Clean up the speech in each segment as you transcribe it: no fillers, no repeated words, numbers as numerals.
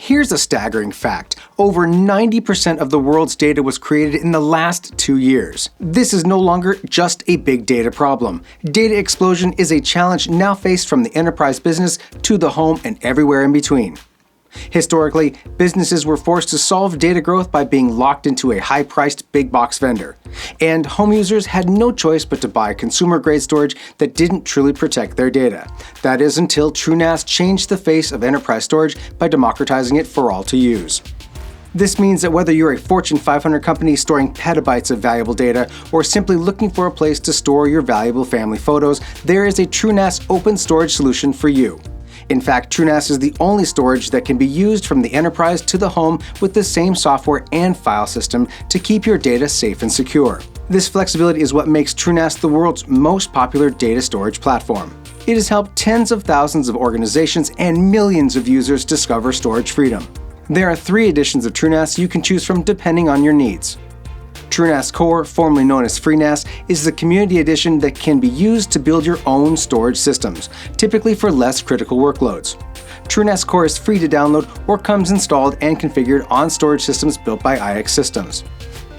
Here's a staggering fact. Over 90% of the world's data was created in the last 2 years. This is no longer just a big data problem. Data explosion is a challenge now faced from the enterprise business to the home and everywhere in between. Historically, businesses were forced to solve data growth by being locked into a high-priced big box vendor. And home users had no choice but to buy consumer-grade storage that didn't truly protect their data. That is until TrueNAS changed the face of enterprise storage by democratizing it for all to use. This means that whether you're a Fortune 500 company storing petabytes of valuable data or simply looking for a place to store your valuable family photos, there is a TrueNAS open storage solution for you. In fact, TrueNAS is the only storage that can be used from the enterprise to the home with the same software and file system to keep your data safe and secure. This flexibility is what makes TrueNAS the world's most popular data storage platform. It has helped tens of thousands of organizations and millions of users discover storage freedom. There are 3 editions of TrueNAS you can choose from depending on your needs. TrueNAS Core, formerly known as FreeNAS, is the community edition that can be used to build your own storage systems, typically for less critical workloads. TrueNAS Core is free to download or comes installed and configured on storage systems built by IX Systems.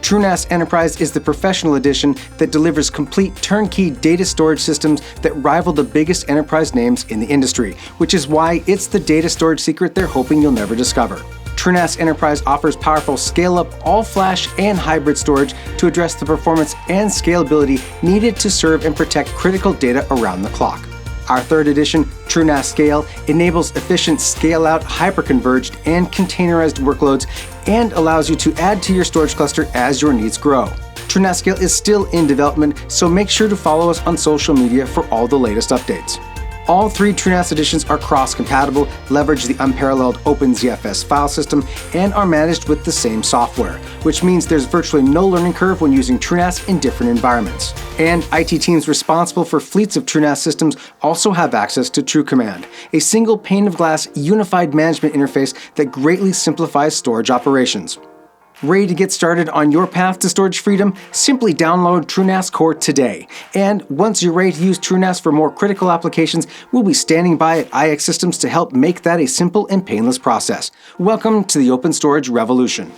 TrueNAS Enterprise is the professional edition that delivers complete turnkey data storage systems that rival the biggest enterprise names in the industry, which is why it's the data storage secret they're hoping you'll never discover. TrueNAS Enterprise offers powerful scale-up, all-flash, and hybrid storage to address the performance and scalability needed to serve and protect critical data around the clock. Our 3rd edition, TrueNAS Scale, enables efficient scale-out, hyper-converged, and containerized workloads and allows you to add to your storage cluster as your needs grow. TrueNAS Scale is still in development, so make sure to follow us on social media for all the latest updates. All 3 TrueNAS editions are cross-compatible, leverage the unparalleled OpenZFS file system, and are managed with the same software, which means there's virtually no learning curve when using TrueNAS in different environments. And IT teams responsible for fleets of TrueNAS systems also have access to TrueCommand, a single pane of glass unified management interface that greatly simplifies storage operations. Ready to get started on your path to storage freedom? Simply download TrueNAS Core today. And once you're ready to use TrueNAS for more critical applications, we'll be standing by at IX Systems to help make that a simple and painless process. Welcome to the open storage revolution.